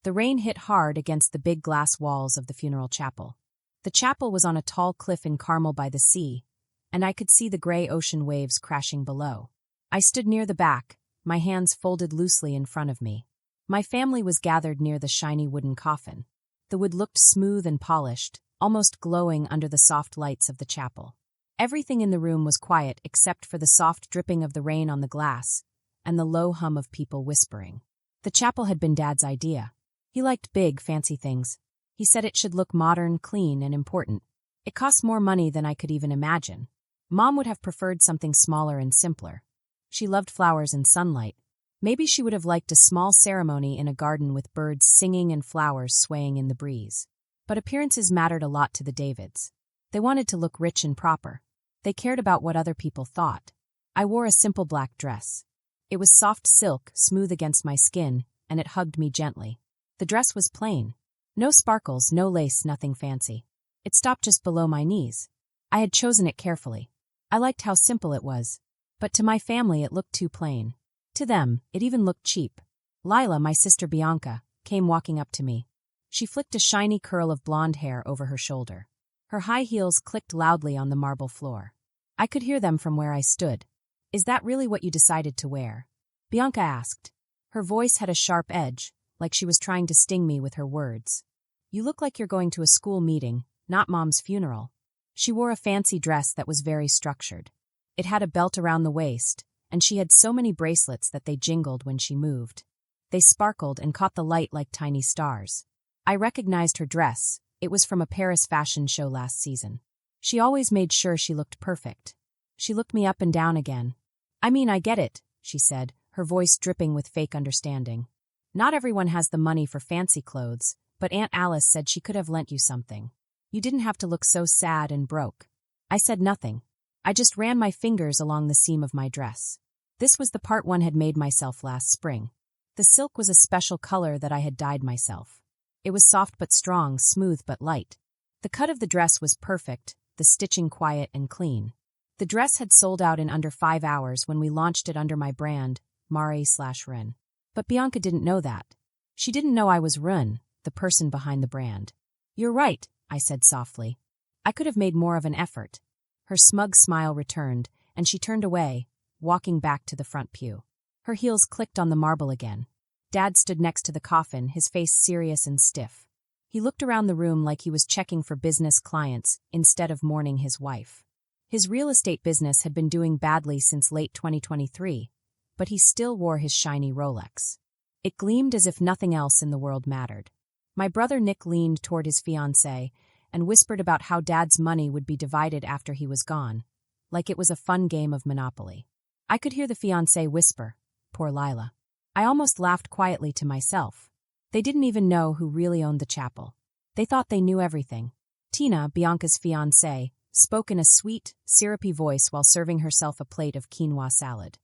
The rain hit hard against the big glass walls of the funeral chapel. The chapel was on a tall cliff in Carmel by the sea, and I could see the gray ocean waves crashing below. I stood near the back, my hands folded loosely in front of me. My family was gathered near the shiny wooden coffin. The wood looked smooth and polished, almost glowing under the soft lights of the chapel. Everything in the room was quiet except for the soft dripping of the rain on the glass and the low hum of people whispering. The chapel had been Dad's idea. He liked big, fancy things. He said it should look modern, clean, and important. It cost more money than I could even imagine. Mom would have preferred something smaller and simpler. She loved flowers and sunlight. Maybe she would have liked a small ceremony in a garden with birds singing and flowers swaying in the breeze. But appearances mattered a lot to the Davids. They wanted to look rich and proper. They cared about what other people thought. I wore a simple black dress. It was soft silk, smooth against my skin, and it hugged me gently. The dress was plain. No sparkles, no lace, nothing fancy. It stopped just below my knees. I had chosen it carefully. I liked how simple it was. But to my family it looked too plain. To them, it even looked cheap. Lila, my sister Bianca, came walking up to me. She flicked a shiny curl of blonde hair over her shoulder. Her high heels clicked loudly on the marble floor. I could hear them from where I stood. "Is that really what you decided to wear?" Bianca asked. Her voice had a sharp edge, like she was trying to sting me with her words. "You look like you're going to a school meeting, not Mom's funeral." She wore a fancy dress that was very structured. It had a belt around the waist, and she had so many bracelets that they jingled when she moved. They sparkled and caught the light like tiny stars. I recognized her dress. It was from a Paris fashion show last season. She always made sure she looked perfect. She looked me up and down again. "I mean, I get it," she said, her voice dripping with fake understanding. "Not everyone has the money for fancy clothes, but Aunt Alice said she could have lent you something. You didn't have to look so sad and broke." I said nothing. I just ran my fingers along the seam of my dress. This was the part one had made myself last spring. The silk was a special color that I had dyed myself. It was soft but strong, smooth but light. The cut of the dress was perfect, the stitching quiet and clean. The dress had sold out in under 5 hours when we launched it under my brand, Mari/Ren. But Bianca didn't know that. She didn't know I was Ren, the person behind the brand. "You're right," I said softly. I could have made more of an effort. Her smug smile returned, and she turned away, walking back to the front pew. Her heels clicked on the marble again. Dad stood next to the coffin, his face serious and stiff. He looked around the room like he was checking for business clients instead of mourning his wife. His real estate business had been doing badly since late 2023, but he still wore his shiny Rolex. It gleamed as if nothing else in the world mattered. My brother Nick leaned toward his fiancée and whispered about how Dad's money would be divided after he was gone, like it was a fun game of Monopoly. I could hear the fiancé whisper, "Poor Lila." I almost laughed quietly to myself. They didn't even know who really owned the chapel. They thought they knew everything. Tina, Bianca's fiancée, spoke in a sweet, syrupy voice while serving herself a plate of quinoa salad.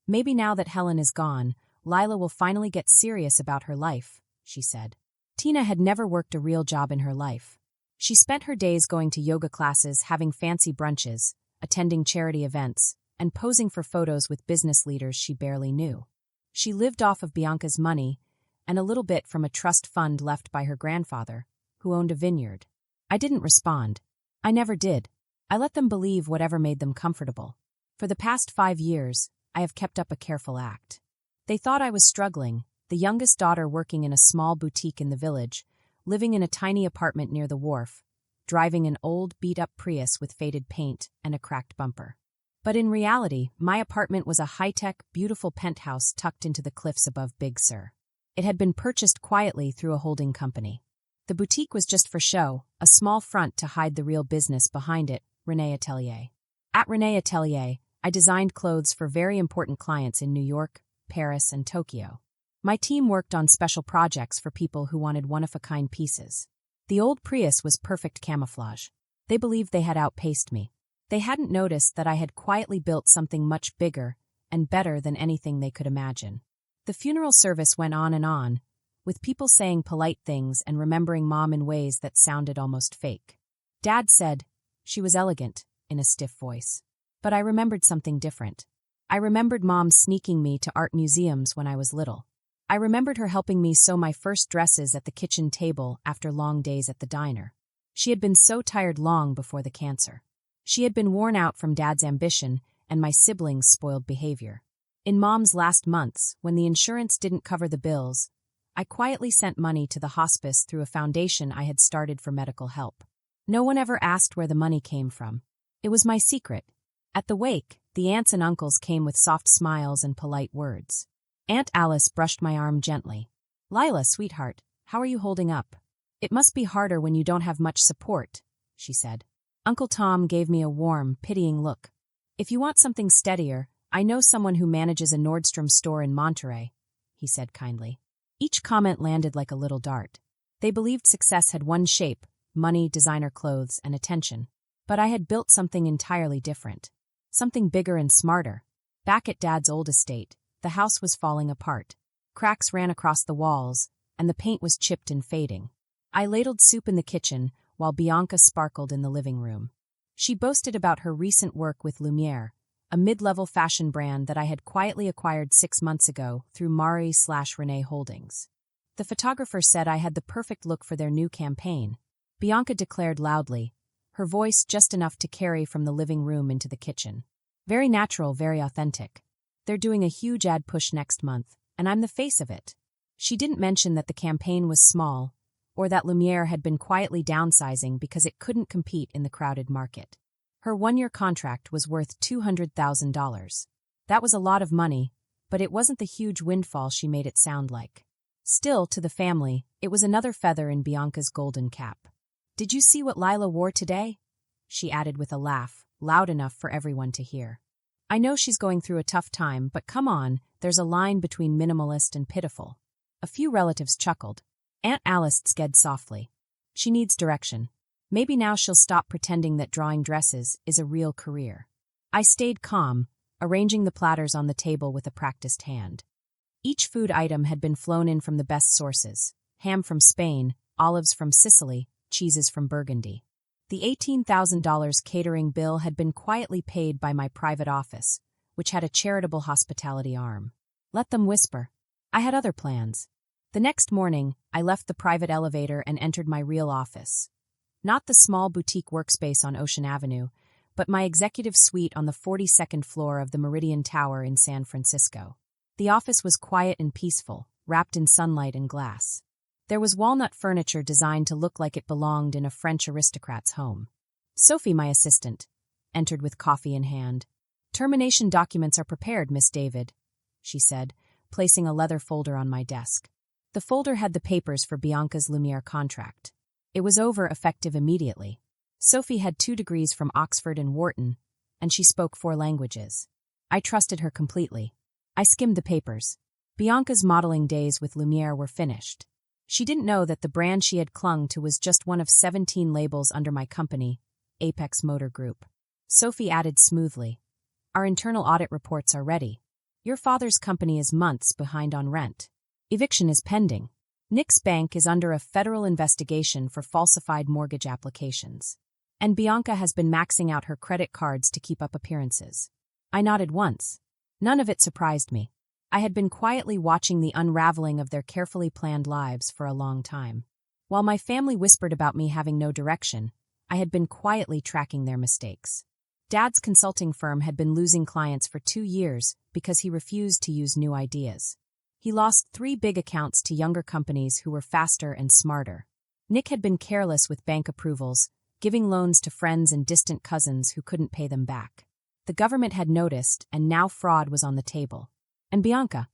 "Maybe now that Helen is gone, Lila will finally get serious about her life," she said. Tina had never worked a real job in her life. She spent her days going to yoga classes, having fancy brunches, attending charity events, and posing for photos with business leaders she barely knew. She lived off of Bianca's money and a little bit from a trust fund left by her grandfather, who owned a vineyard. I didn't respond. I never did. I let them believe whatever made them comfortable. For the past 5 years, I have kept up a careful act. They thought I was struggling, the youngest daughter working in a small boutique in the village, living in a tiny apartment near the wharf, driving an old, beat-up Prius with faded paint and a cracked bumper. But in reality, my apartment was a high-tech, beautiful penthouse tucked into the cliffs above Big Sur. It had been purchased quietly through a holding company. The boutique was just for show, a small front to hide the real business behind it, Renee Atelier. At Renee Atelier, I designed clothes for very important clients in New York, Paris, and Tokyo. My team worked on special projects for people who wanted one-of-a-kind pieces. The old Prius was perfect camouflage. They believed they had outpaced me. They hadn't noticed that I had quietly built something much bigger and better than anything they could imagine. The funeral service went on, with people saying polite things and remembering Mom in ways that sounded almost fake. Dad said, "She was elegant," in a stiff voice. But I remembered something different. I remembered Mom sneaking me to art museums when I was little. I remembered her helping me sew my first dresses at the kitchen table after long days at the diner. She had been so tired long before the cancer. She had been worn out from Dad's ambition and my siblings' spoiled behavior. In Mom's last months, when the insurance didn't cover the bills, I quietly sent money to the hospice through a foundation I had started for medical help. No one ever asked where the money came from. It was my secret. At the wake, the aunts and uncles came with soft smiles and polite words. Aunt Alice brushed my arm gently. "Lila, sweetheart, how are you holding up? It must be harder when you don't have much support," she said. Uncle Tom gave me a warm, pitying look. "If you want something steadier, I know someone who manages a Nordstrom store in Monterey," he said kindly. Each comment landed like a little dart. They believed success had one shape: money, designer clothes, and attention. But I had built something entirely different. Something bigger and smarter. Back at Dad's old estate, the house was falling apart. Cracks ran across the walls, and the paint was chipped and fading. I ladled soup in the kitchen, while Bianca sparkled in the living room. She boasted about her recent work with Lumiere, a mid-level fashion brand that I had quietly acquired 6 months ago through Mari/Renee Holdings. The photographer said I had the perfect look for their new campaign. Bianca declared loudly, her voice just enough to carry from the living room into the kitchen. "Very natural, very authentic. They're doing a huge ad push next month, and I'm the face of it." She didn't mention that the campaign was small, or that Lumiere had been quietly downsizing because it couldn't compete in the crowded market. Her 1-year contract was worth $200,000. That was a lot of money, but it wasn't the huge windfall she made it sound like. Still, to the family, it was another feather in Bianca's golden cap. "Did you see what Lila wore today?" she added with a laugh, loud enough for everyone to hear. "I know she's going through a tough time, but come on, there's a line between minimalist and pitiful." A few relatives chuckled. Aunt Alice sked softly. "She needs direction. Maybe now she'll stop pretending that drawing dresses is a real career." I stayed calm, arranging the platters on the table with a practiced hand. Each food item had been flown in from the best sources: ham from Spain, olives from Sicily, cheeses from Burgundy. The $18,000 catering bill had been quietly paid by my private office, which had a charitable hospitality arm. Let them whisper. I had other plans. The next morning, I left the private elevator and entered my real office. Not the small boutique workspace on Ocean Avenue, but my executive suite on the 42nd floor of the Meridian Tower in San Francisco. The office was quiet and peaceful, wrapped in sunlight and glass. There was walnut furniture designed to look like it belonged in a French aristocrat's home. Sophie, my assistant, entered with coffee in hand. "Termination documents are prepared, Miss David," she said, placing a leather folder on my desk. The folder had the papers for Bianca's Lumiere contract. It was over, effective immediately. Sophie had 2 degrees from Oxford and Wharton, and she spoke 4 languages. I trusted her completely. I skimmed the papers. Bianca's modeling days with Lumiere were finished. She didn't know that the brand she had clung to was just one of 17 labels under my company, Apex Motor Group. Sophie added smoothly, "Our internal audit reports are ready. Your father's company is months behind on rent. Eviction is pending. Nick's bank is under a federal investigation for falsified mortgage applications. And Bianca has been maxing out her credit cards to keep up appearances." I nodded once. None of it surprised me. I had been quietly watching the unraveling of their carefully planned lives for a long time. While my family whispered about me having no direction, I had been quietly tracking their mistakes. Dad's consulting firm had been losing clients for 2 years because he refused to use new ideas. He lost 3 big accounts to younger companies who were faster and smarter. Nick had been careless with bank approvals, giving loans to friends and distant cousins who couldn't pay them back. The government had noticed, and now fraud was on the table. And Bianca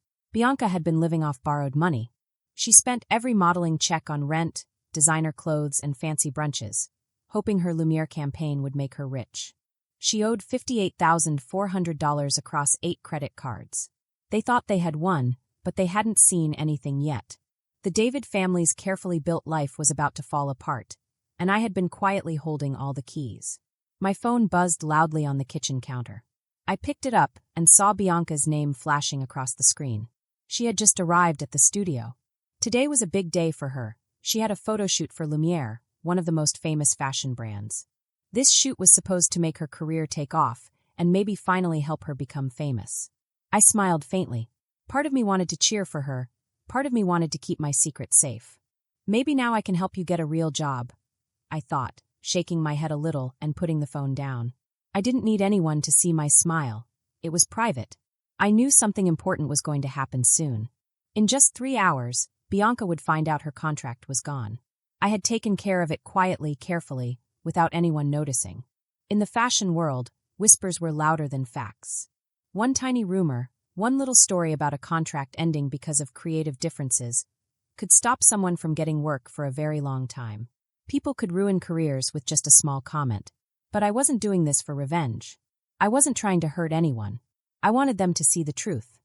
had been living off borrowed money. She spent every modeling check on rent, designer clothes, and fancy brunches, hoping her Lumiere campaign would make her rich. She owed $58,400 across 8 credit cards. They thought they had won, but they hadn't seen anything yet. The David family's carefully built life was about to fall apart, and I had been quietly holding all the keys. My phone buzzed loudly on the kitchen counter. I picked it up and saw Bianca's name flashing across the screen. She had just arrived at the studio. Today was a big day for her. She had a photo shoot for Lumiere, one of the most famous fashion brands. This shoot was supposed to make her career take off and maybe finally help her become famous. I smiled faintly. Part of me wanted to cheer for her, part of me wanted to keep my secret safe. Maybe now I can help you get a real job, I thought, shaking my head a little and putting the phone down. I didn't need anyone to see my smile. It was private. I knew something important was going to happen soon. In just 3 hours, Bianca would find out her contract was gone. I had taken care of it quietly, carefully, without anyone noticing. In the fashion world, whispers were louder than facts. One tiny rumor, one little story about a contract ending because of creative differences, could stop someone from getting work for a very long time. People could ruin careers with just a small comment. But I wasn't doing this for revenge. I wasn't trying to hurt anyone. I wanted them to see the truth.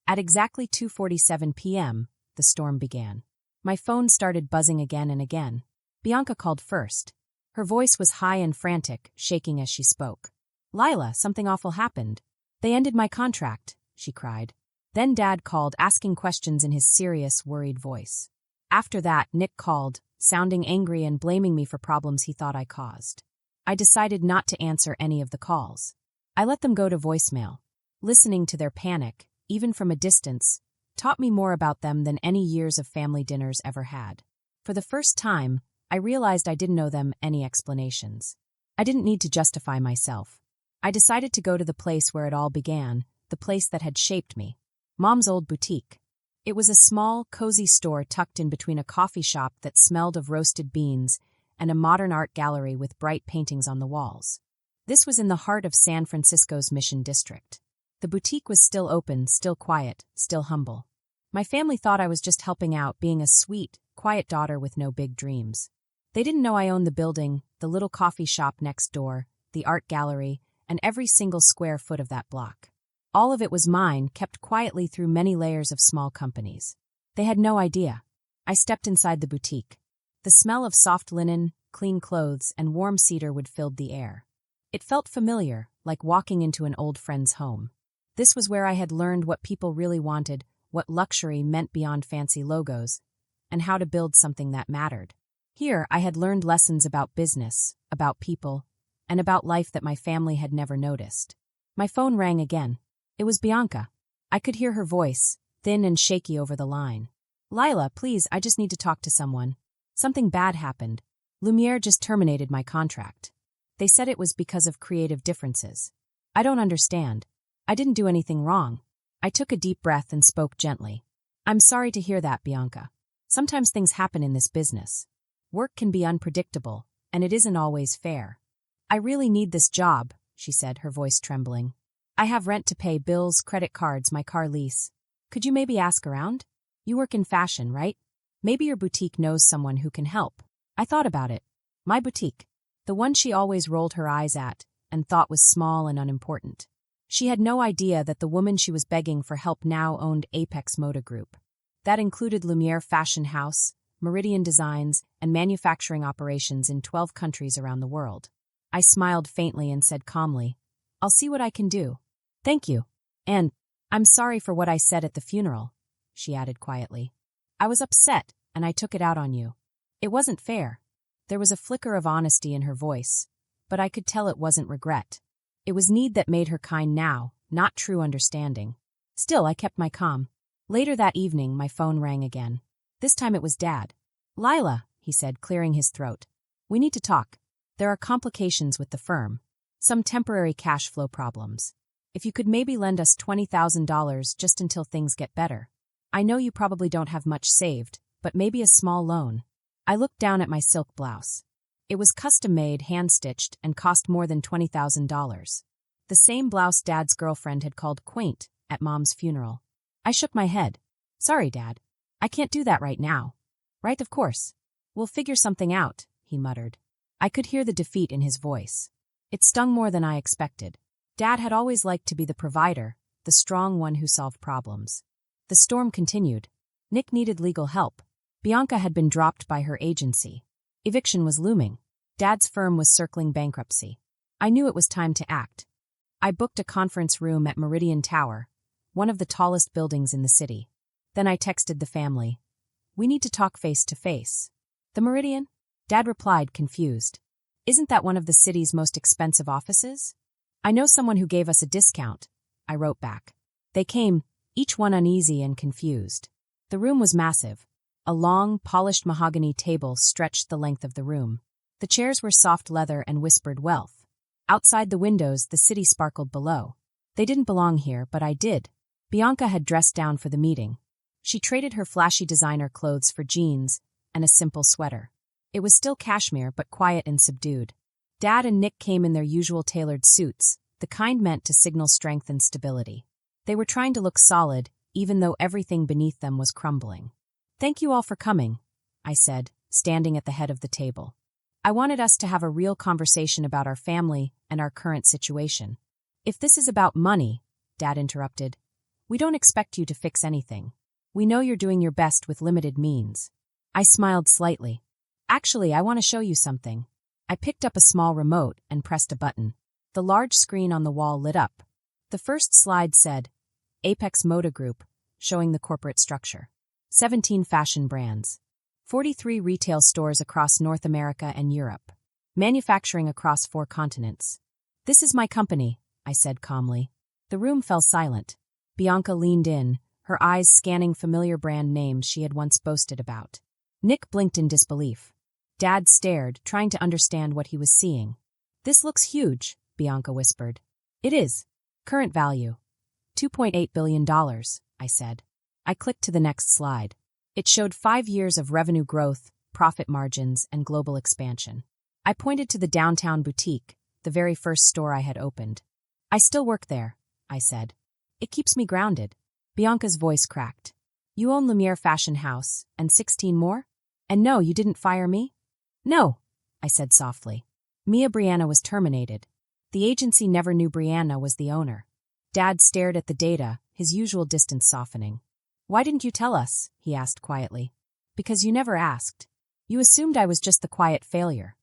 At exactly 2:47 p.m., the storm began. My phone started buzzing again and again. Bianca called first. Her voice was high and frantic, shaking as she spoke. "Lila, something awful happened. They ended my contract," she cried. Then Dad called, asking questions in his serious, worried voice. After that, Nick called, sounding angry and blaming me for problems he thought I caused. I decided not to answer any of the calls. I let them go to voicemail. Listening to their panic, even from a distance, taught me more about them than any years of family dinners ever had. For the first time, I realized I didn't owe them any explanations. I didn't need to justify myself. I decided to go to the place where it all began, the place that had shaped me. Mom's old boutique. It was a small, cozy store tucked in between a coffee shop that smelled of roasted beans and a modern art gallery with bright paintings on the walls. This was in the heart of San Francisco's Mission District. The boutique was still open, still quiet, still humble. My family thought I was just helping out, being a sweet, quiet daughter with no big dreams. They didn't know I owned the building, the little coffee shop next door, the art gallery, and every single square foot of that block. All of it was mine, kept quietly through many layers of small companies. They had no idea. I stepped inside the boutique. The smell of soft linen, clean clothes, and warm cedarwood filled the air. It felt familiar, like walking into an old friend's home. This was where I had learned what people really wanted, what luxury meant beyond fancy logos, and how to build something that mattered. Here, I had learned lessons about business, about people, and about life that my family had never noticed. My phone rang again. It was Bianca. I could hear her voice, thin and shaky over the line. "Lila, please, I just need to talk to someone. Something bad happened. Lumiere just terminated my contract. They said it was because of creative differences. I don't understand. I didn't do anything wrong." I took a deep breath and spoke gently. "I'm sorry to hear that, Bianca. Sometimes things happen in this business. Work can be unpredictable, and it isn't always fair. I really need this job," she said, her voice trembling. "I have rent to pay, bills, credit cards, my car lease. Could you maybe ask around? You work in fashion, right? Maybe your boutique knows someone who can help." I thought about it. My boutique. The one she always rolled her eyes at and thought was small and unimportant. She had no idea that the woman she was begging for help now owned Apex Moda Group. That included Lumiere Fashion House, Meridian Designs, and manufacturing operations in 12 countries around the world. I smiled faintly and said calmly, "I'll see what I can do. Thank you. And I'm sorry for what I said at the funeral," she added quietly. "I was upset, and I took it out on you. It wasn't fair." There was a flicker of honesty in her voice, but I could tell it wasn't regret. It was need that made her kind now, not true understanding. Still, I kept my calm. Later that evening, my phone rang again. This time it was Dad. "Lila," he said, clearing his throat. "We need to talk. There are complications with the firm. Some temporary cash flow problems. If you could maybe lend us $20,000 just until things get better. I know you probably don't have much saved, but maybe a small loan." I looked down at my silk blouse. It was custom-made, hand-stitched, and cost more than $20,000. The same blouse Dad's girlfriend had called quaint at Mom's funeral. I shook my head. "Sorry, Dad. I can't do that right now." "Right, of course. We'll figure something out," he muttered. I could hear the defeat in his voice. It stung more than I expected. Dad had always liked to be the provider, the strong one who solved problems. The storm continued. Nick needed legal help. Bianca had been dropped by her agency. Eviction was looming. Dad's firm was circling bankruptcy. I knew it was time to act. I booked a conference room at Meridian Tower, one of the tallest buildings in the city. Then I texted the family. "We need to talk face to face." "The Meridian?" Dad replied, confused. "Isn't that one of the city's most expensive offices?" "I know someone who gave us a discount," I wrote back. They came, each one uneasy and confused. The room was massive. A long, polished mahogany table stretched the length of the room. The chairs were soft leather and whispered wealth. Outside the windows, the city sparkled below. They didn't belong here, but I did. Bianca had dressed down for the meeting. She traded her flashy designer clothes for jeans and a simple sweater. It was still cashmere, but quiet and subdued. Dad and Nick came in their usual tailored suits, the kind meant to signal strength and stability. They were trying to look solid, even though everything beneath them was crumbling. "Thank you all for coming," I said, standing at the head of the table. "I wanted us to have a real conversation about our family and our current situation." "If this is about money," Dad interrupted, "we don't expect you to fix anything. We know you're doing your best with limited means." I smiled slightly. "Actually, I want to show you something." I picked up a small remote and pressed a button. The large screen on the wall lit up. The first slide said, Apex Moda Group, showing the corporate structure. 17 fashion brands. 43 retail stores across North America and Europe. Manufacturing across 4 continents. "This is my company," I said calmly. The room fell silent. Bianca leaned in, her eyes scanning familiar brand names she had once boasted about. Nick blinked in disbelief. Dad stared, trying to understand what he was seeing. "This looks huge," Bianca whispered. "It is. Current value. $2.8 billion, I said. I clicked to the next slide. It showed 5 years of revenue growth, profit margins, and global expansion. I pointed to the downtown boutique, the very first store I had opened. "I still work there," I said. "It keeps me grounded." Bianca's voice cracked. "You own Lumiere Fashion House, and 16 more? And no, you didn't fire me?" "No," I said softly. Mia Brianna was terminated. The agency never knew Brianna was the owner. Dad stared at the data, his usual distance softening. "Why didn't you tell us?" he asked quietly. "Because you never asked. You assumed I was just the quiet failure,"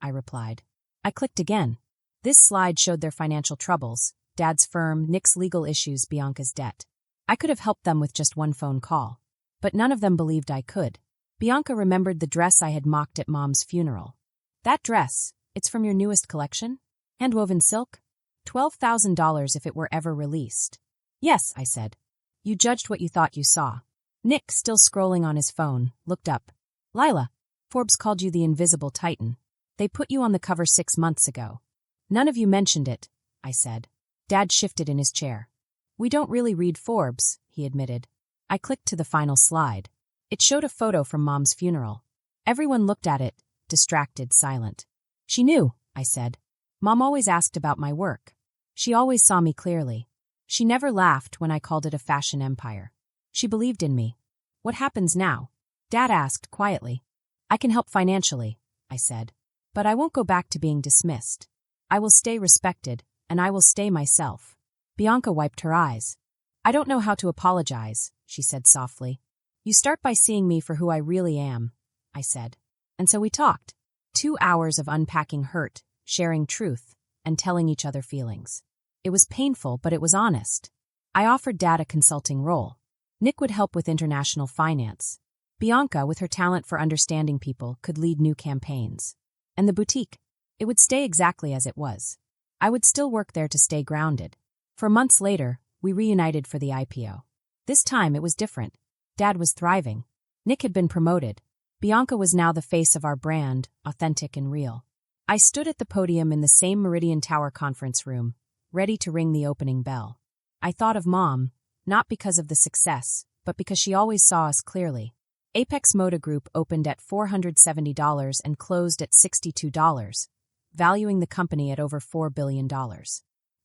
I replied. I clicked again. This slide showed their financial troubles, Dad's firm, Nick's legal issues, Bianca's debt. I could have helped them with just one phone call. But none of them believed I could. Bianca remembered the dress I had mocked at Mom's funeral. "That dress, it's from your newest collection? Handwoven silk? $12,000 if it were ever released." "Yes," I said. "You judged what you thought you saw." Nick, still scrolling on his phone, looked up. "Lila, Forbes called you the invisible titan. They put you on the cover 6 months ago." "None of you mentioned it," I said. Dad shifted in his chair. "We don't really read Forbes," he admitted. I clicked to the final slide. It showed a photo from Mom's funeral. Everyone looked at it, distracted, silent. "She knew," I said. "Mom always asked about my work. She always saw me clearly. She never laughed when I called it a fashion empire. She believed in me." "What happens now?" Dad asked quietly. "I can help financially," I said. "But I won't go back to being dismissed. I will stay respected, and I will stay myself." Bianca wiped her eyes. "I don't know how to apologize," she said softly. "You start by seeing me for who I really am," I said. And so we talked. 2 hours of unpacking hurt, sharing truth, and telling each other feelings. It was painful, but it was honest. I offered Dad a consulting role. Nick would help with international finance. Bianca, with her talent for understanding people, could lead new campaigns. And the boutique, it would stay exactly as it was. I would still work there to stay grounded. For months later, we reunited for the IPO. This time it was different. Dad was thriving. Nick had been promoted. Bianca was now the face of our brand, authentic and real. I stood at the podium in the same Meridian Tower conference room, ready to ring the opening bell. I thought of Mom, not because of the success, but because she always saw us clearly. Apex Moda Group opened at $470 and closed at $62, valuing the company at over $4 billion.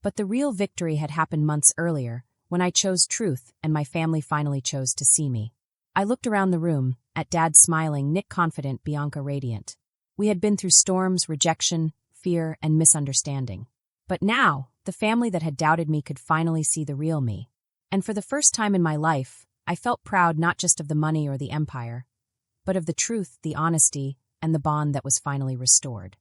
But the real victory had happened months earlier, when I chose truth and my family finally chose to see me. I looked around the room, at Dad smiling, Nick confident, Bianca radiant. We had been through storms, rejection, fear, and misunderstanding. But now, the family that had doubted me could finally see the real me. And for the first time in my life, I felt proud not just of the money or the empire, but of the truth, the honesty, and the bond that was finally restored.